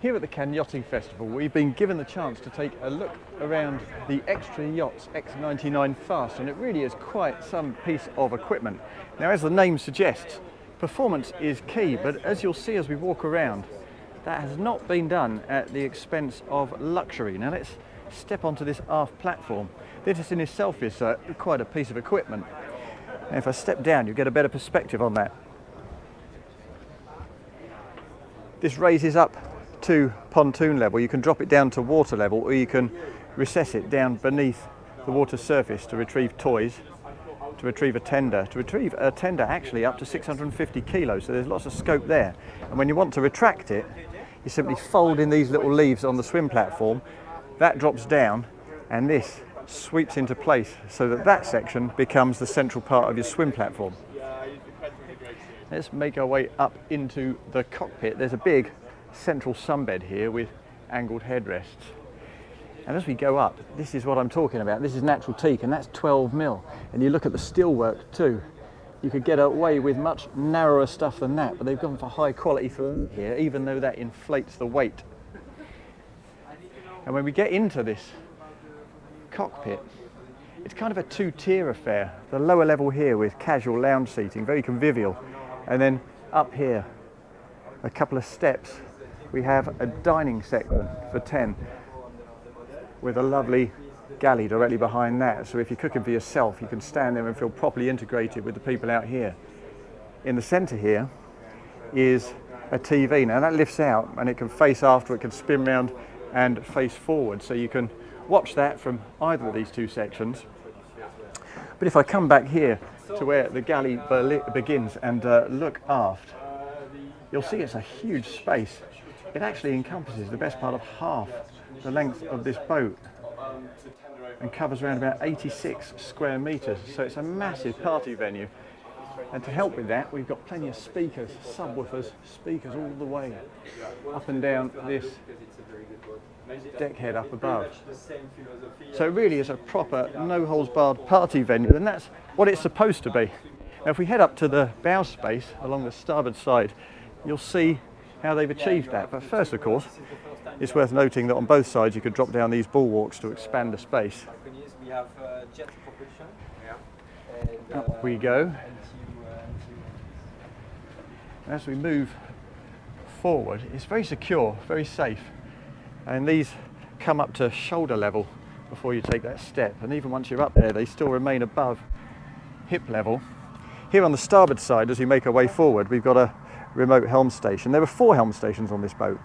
Here at the Cannes Yachting Festival, we've been given the chance to take a look around the Extra X99 Fast, and it really is quite some piece of equipment. Now, as the name suggests, performance is key, but as you'll see as we walk around, that has not been done at the expense of luxury. Now let's step onto this aft platform. This in itself is quite a piece of equipment. And if I step down, you get a better perspective on that. This raises up to pontoon level. You can drop it down to water level, or you can recess it down beneath the water surface to retrieve toys, to retrieve a tender actually up to 650 kilos, so there's lots of scope there. And when you want to retract it, you simply fold in these little leaves on the swim platform. That drops down and this sweeps into place so that that section becomes the central part of your swim platform. Let's make our way up into the cockpit. There's a big central sunbed here with angled headrests. And as we go up, this is what I'm talking about. This is natural teak, and that's 12mm. And you look at the steelwork too. You could get away with much narrower stuff than that, but they've gone for high quality for here, even though that inflates the weight. And when we get into this cockpit, it's kind of a two-tier affair. The lower level here with casual lounge seating, very convivial. And then up here, a couple of steps, we have a dining section for 10 with a lovely galley directly behind that. So if you're cooking for yourself, you can stand there and feel properly integrated with the people out here. In the centre here is a TV. Now that lifts out and it can face after, it can spin round and face forward. So you can watch that from either of these two sections. But if I come back here to where the galley begins and look aft, you'll see it's a huge space. It actually encompasses the best part of half the length of this boat and covers around about 86 square metres. So it's a massive party venue. And to help with that, we've got plenty of speakers, subwoofers, speakers all the way up and down this deck head up above. So it really is a proper no-holds-barred party venue, and that's what it's supposed to be. Now if we head up to the bow space along the starboard side, you'll see how they've achieved that. But first, of course, it's worth noting that on both sides you could drop down these bulwarks to expand the space. Up we go. As we move forward, it's very secure, very safe. And these come up to shoulder level before you take that step. And even once you're up there, they still remain above hip level. Here on the starboard side, as we make our way forward, we've got a remote helm station. There were 4 helm stations on this boat.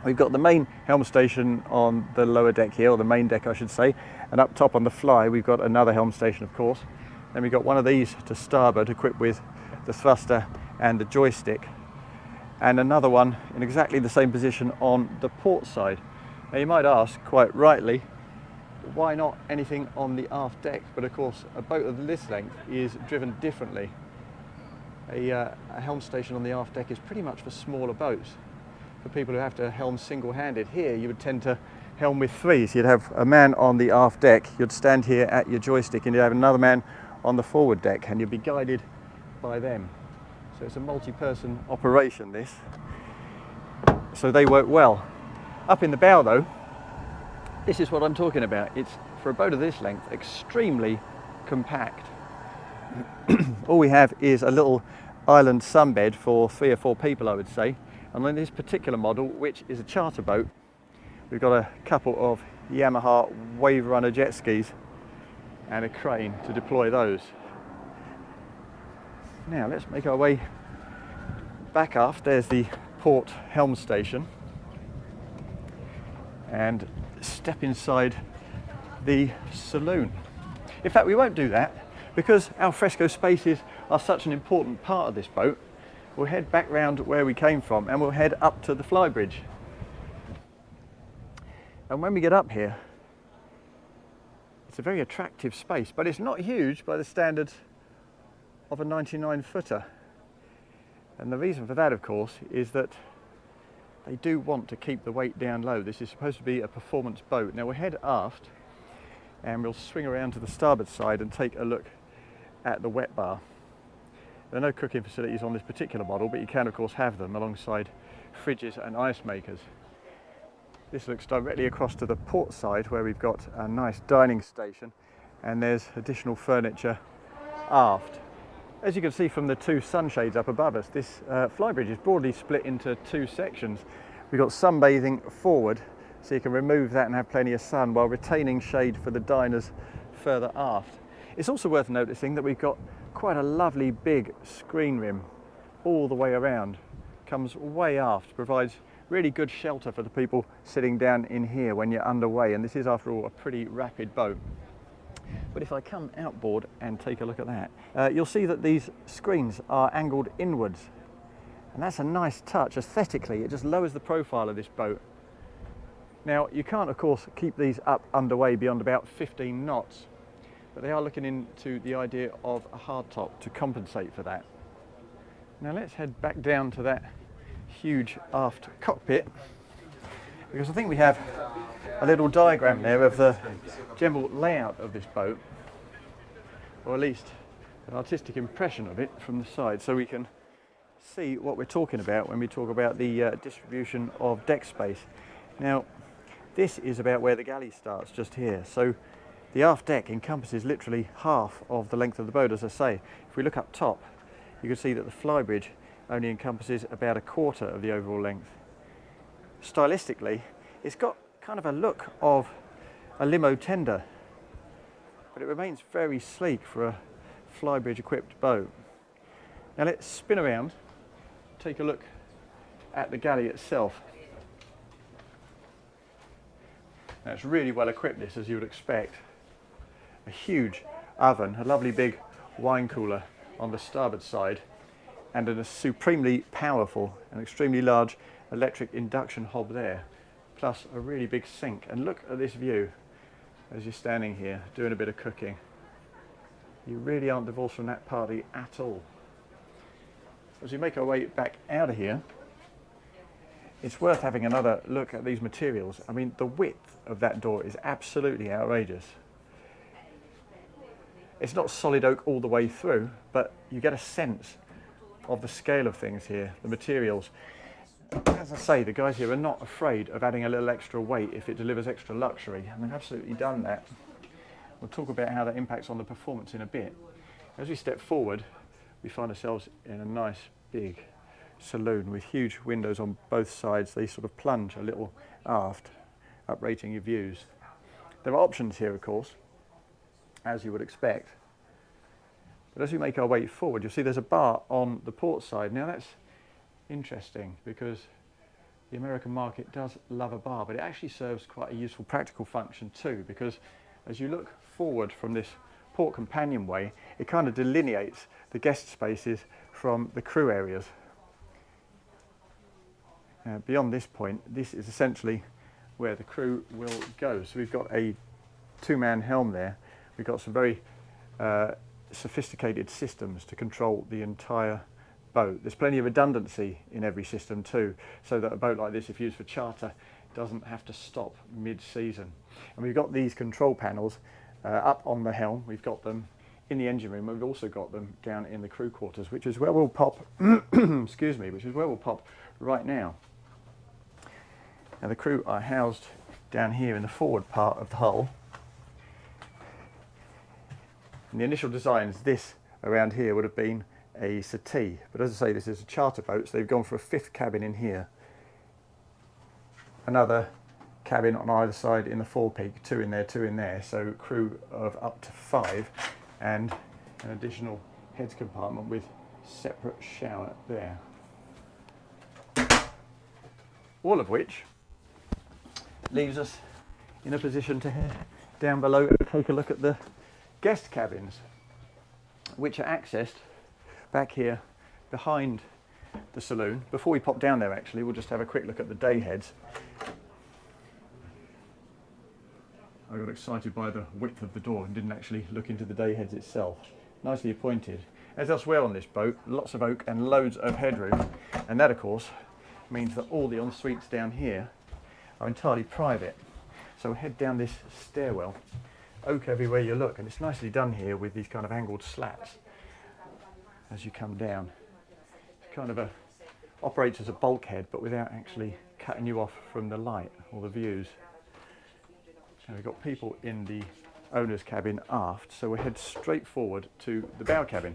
We've got the main helm station on the lower deck here, or the main deck I should say, and up top on the fly we've got another helm station, of course. Then we've got one of these to starboard equipped with the thruster and the joystick, and another one in exactly the same position on the port side. Now you might ask, quite rightly, why not anything on the aft deck? But of course a boat of this length is driven differently. A helm station on the aft deck is pretty much for smaller boats, for people who have to helm single-handed. Here you would tend to helm with 3, so you'd have a man on the aft deck, you'd stand here at your joystick, and you'd have another man on the forward deck, and you'd be guided by them. So it's a multi-person operation, this. So they work well. Up in the bow though, this is what I'm talking about. It's, for a boat of this length, extremely compact. All we have is a little island sunbed for 3 or 4 people, I would say. And on this particular model, which is a charter boat, we've got a couple of Yamaha Wave Runner jet skis and a crane to deploy those. Now let's make our way back aft. There's the port helm station, and step inside the saloon. In fact, we won't do that because al fresco spaces are such an important part of this boat. We'll head back round where we came from and we'll head up to the Flybridge. And when we get up here, it's a very attractive space, but it's not huge by the standards of a 99-footer. And the reason for that, of course, is that they do want to keep the weight down low. This is supposed to be a performance boat. Now we'll head aft and we'll swing around to the starboard side and take a look at the wet bar. There are no cooking facilities on this particular model, but you can of course have them alongside fridges and ice makers. This looks directly across to the port side where we've got a nice dining station, and there's additional furniture aft. As you can see from the two sunshades up above us, this Flybridge is broadly split into two sections. We've got sunbathing forward, so you can remove that and have plenty of sun while retaining shade for the diners further aft. It's also worth noticing that we've got quite a lovely big screen rim all the way around. Comes way aft, provides really good shelter for the people sitting down in here when you're underway, and this is after all a pretty rapid boat. But if I come outboard and take a look at that, you'll see that these screens are angled inwards, and that's a nice touch. Aesthetically, it just lowers the profile of this boat. Now, you can't of course keep these up underway beyond about 15 knots, but they are looking into the idea of a hardtop to compensate for that. Now let's head back down to that huge aft cockpit, because I think we have a little diagram there of the general layout of this boat, or at least an artistic impression of it from the side, so we can see what we're talking about when we talk about the distribution of deck space. Now, this is about where the galley starts, just here. So the aft deck encompasses literally half of the length of the boat, as I say. If we look up top, you can see that the Flybridge only encompasses about a quarter of the overall length. Stylistically, it's got kind of a look of a limo tender, but it remains very sleek for a Flybridge equipped boat. Now let's spin around, take a look at the galley itself. Now it's really well equipped, this, as you would expect. A huge oven, a lovely big wine cooler on the starboard side, and a supremely powerful and extremely large electric induction hob there, plus a really big sink. And look at this view as you're standing here doing a bit of cooking. You really aren't divorced from that party at all. As we make our way back out of here, it's worth having another look at these materials. I mean, the width of that door is absolutely outrageous. It's not solid oak all the way through, but you get a sense of the scale of things here, the materials. As I say, the guys here are not afraid of adding a little extra weight if it delivers extra luxury, and they've absolutely done that. We'll talk about how that impacts on the performance in a bit. As we step forward, we find ourselves in a nice big saloon with huge windows on both sides. They sort of plunge a little aft, uprating your views. There are options here, of course, as you would expect. But as we make our way forward, you'll see there's a bar on the port side. Now that's interesting, because the American market does love a bar, but it actually serves quite a useful practical function too, because as you look forward from this port companionway, it kind of delineates the guest spaces from the crew areas. Beyond this point, this is essentially where the crew will go. So we've got a two-man helm there. We've got some very sophisticated systems to control the entire boat. There's plenty of redundancy in every system too, so that a boat like this, if used for charter, doesn't have to stop mid-season. And we've got these control panels up on the helm. We've got them in the engine room. We've also got them down in the crew quarters, which is where we'll pop excuse me, which is where we'll pop right now. Now the crew are housed down here in the forward part of the hull. In the initial designs, this around here would have been a settee, but as I say, this is a charter boat, so they've gone for a fifth cabin in here. Another cabin on either side in the forepeak, two in there, so crew of up to 5, and an additional heads compartment with separate shower there. All of which leaves us in a position to head down below and take a look at the guest cabins, which are accessed back here behind the saloon. Before we pop down there, actually, we'll just have a quick look at the day heads. I got excited by the width of the door and didn't actually look into the day heads itself. Nicely appointed. As elsewhere on this boat, lots of oak and loads of headroom, and that of course means that all the en-suites down here are entirely private. So we'll head down this stairwell, oak everywhere you look, and it's nicely done here with these kind of angled slats as you come down. It kind of operates as a bulkhead, but without actually cutting you off from the light or the views. And we've got people in the owner's cabin aft, so we'll head straight forward to the bow cabin.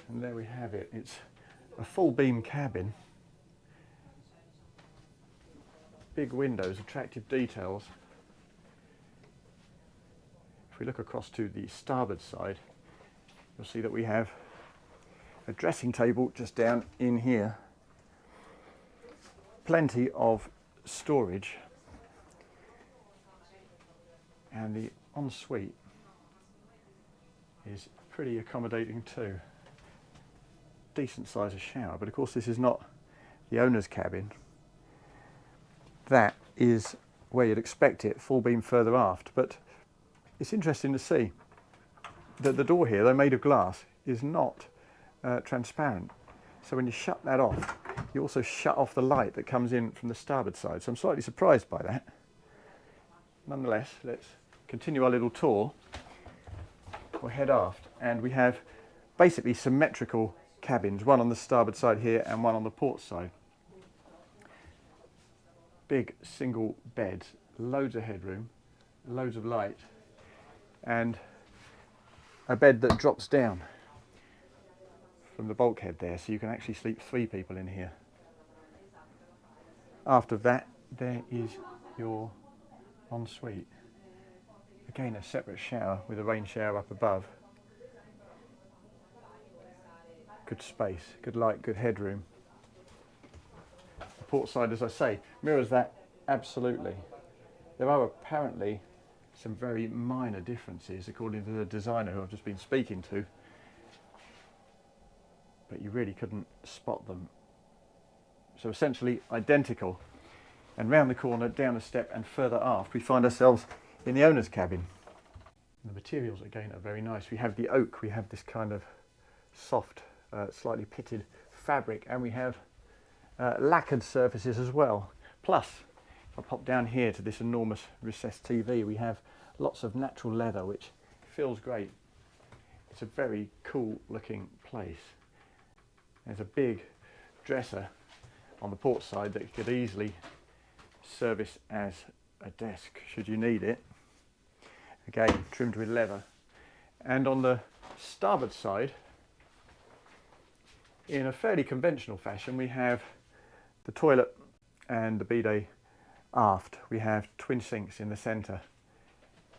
And there we have it. It's a full beam cabin. Big windows, attractive details. If we look across to the starboard side, you'll see that we have a dressing table just down in here. Plenty of storage. And the ensuite is pretty accommodating too. Decent size of shower, but of course this is not the owner's cabin. That is where you'd expect it, full beam further aft, but it's interesting to see that the door here, though made of glass, is not transparent. So when you shut that off, you also shut off the light that comes in from the starboard side. So I'm slightly surprised by that. Nonetheless, let's continue our little tour. We'll head aft, and we have basically symmetrical cabins, one on the starboard side here and one on the port side. Big single beds, loads of headroom, loads of light, and a bed that drops down from the bulkhead there, so you can actually sleep 3 people in here. After that, there is your ensuite. Again, a separate shower with a rain shower up above. Good space, good light, good headroom. The port side, as I say, mirrors that absolutely. There are apparently some very minor differences according to the designer who I've just been speaking to, but you really couldn't spot them. So essentially identical. And round the corner, down a step and further aft, we find ourselves in the owner's cabin. And the materials again are very nice. We have the oak, we have this kind of soft, slightly pitted fabric, and we have lacquered surfaces as well. Plus, if I pop down here to this enormous recessed TV, we have lots of natural leather, which feels great. It's a very cool looking place. There's a big dresser on the port side that could easily service as a desk should you need it. Again, trimmed with leather. And on the starboard side, in a fairly conventional fashion, we have the toilet and the bidet aft. We have twin sinks in the centre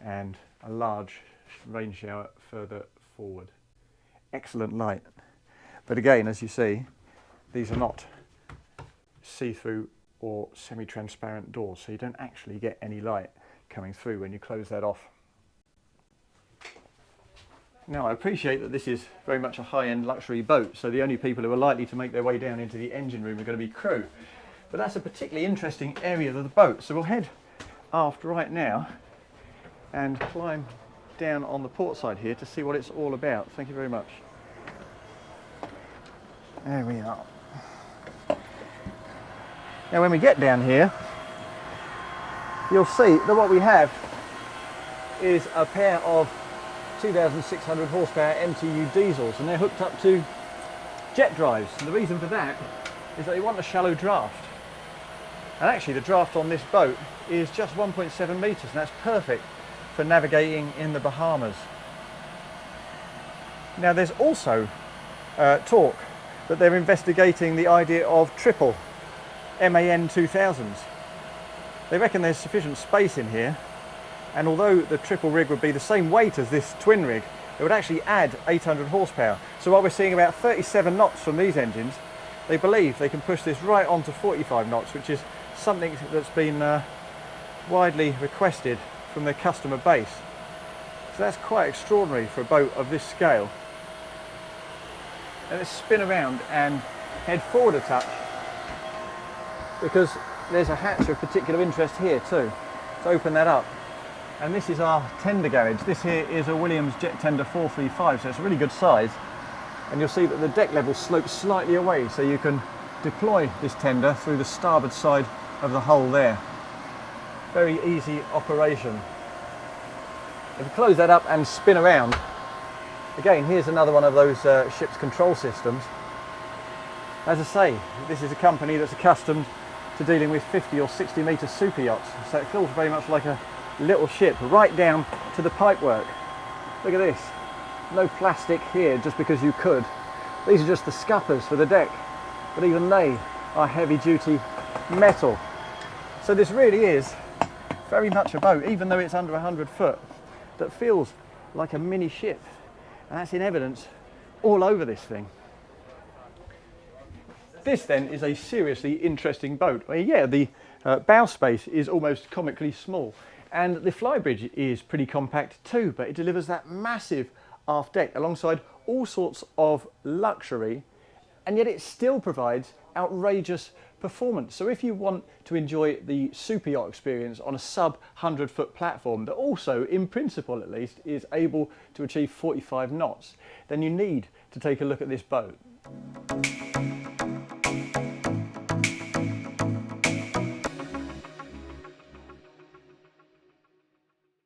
and a large rain shower further forward. Excellent light. But again, as you see, these are not see-through or semi-transparent doors, so you don't actually get any light coming through when you close that off. Now, I appreciate that this is very much a high-end luxury boat, so the only people who are likely to make their way down into the engine room are going to be crew. But that's a particularly interesting area of the boat, so we'll head aft right now and climb down on the port side here to see what it's all about. Thank you very much. There we are. Now when we get down here, you'll see that what we have is a pair of 2,600 horsepower MTU diesels, and they're hooked up to jet drives. And the reason for that is that they want a shallow draft. And actually the draft on this boat is just 1.7 metres, and that's perfect for navigating in the Bahamas. Now there's also talk that they're investigating the idea of triple MAN 2000s. They reckon there's sufficient space in here, and although the triple rig would be the same weight as this twin rig, it would actually add 800 horsepower. So while we're seeing about 37 knots from these engines, they believe they can push this right on to 45 knots, which is something that's been widely requested from their customer base. So that's quite extraordinary for a boat of this scale. And let's spin around and head forward a touch, because there's a hatch of particular interest here too. So open that up. And this is our tender garage. This here is a Williams Jet Tender 435, so it's a really good size. And you'll see that the deck level slopes slightly away, so you can deploy this tender through the starboard side of the hull there. Very easy operation. If we close that up and spin around, again, here's another one of those ship's control systems. As I say, this is a company that's accustomed to dealing with 50 or 60 metre super yachts, so it feels very much like a little ship, right down to the pipework. Look at this, no plastic here just because you could. These are just the scuppers for the deck, but even they are heavy duty metal. So this really is very much a boat, even though it's under 100 foot, that feels like a mini ship, and that's in evidence all over this thing. This then is a seriously interesting boat. Well, yeah, the bow space is almost comically small, and the Flybridge is pretty compact too, but it delivers that massive aft deck alongside all sorts of luxury, and yet it still provides outrageous performance. So if you want to enjoy the super yacht experience on a sub 100 foot platform that also, in principle at least, is able to achieve 45 knots, then you need to take a look at this boat.